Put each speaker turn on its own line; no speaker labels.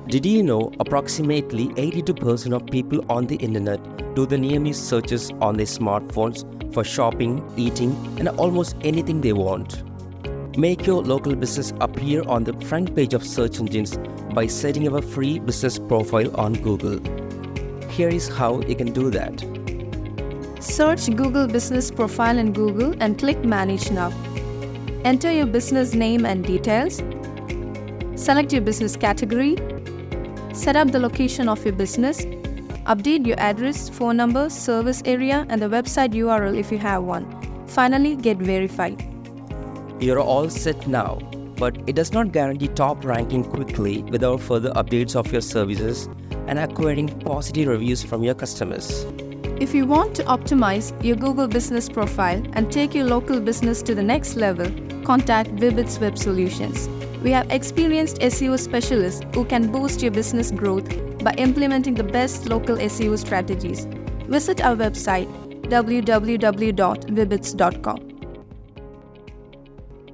Did you know approximately 82% of people on the internet do the near me searches on their smartphones for shopping, eating, and almost anything they want? Make your local business appear on the front page of search engines by setting up a free business profile on Google. Here is how you can do that.
Search Google Business Profile in Google and click Manage Now. Enter your business name and details. Select your business category. Set up the location of your business. Update your address, phone number, service area, and the website URL if you have one. Finally, get verified.
You're all set now, but it does not guarantee top ranking quickly without further updates of your services and acquiring positive reviews from your customers.
If you want to optimize your Google business profile and take your local business to the next level, contact Wibits Web Solutions. We have experienced SEO specialists who can boost your business growth by implementing the best local SEO strategies. Visit our website www.wibits.com.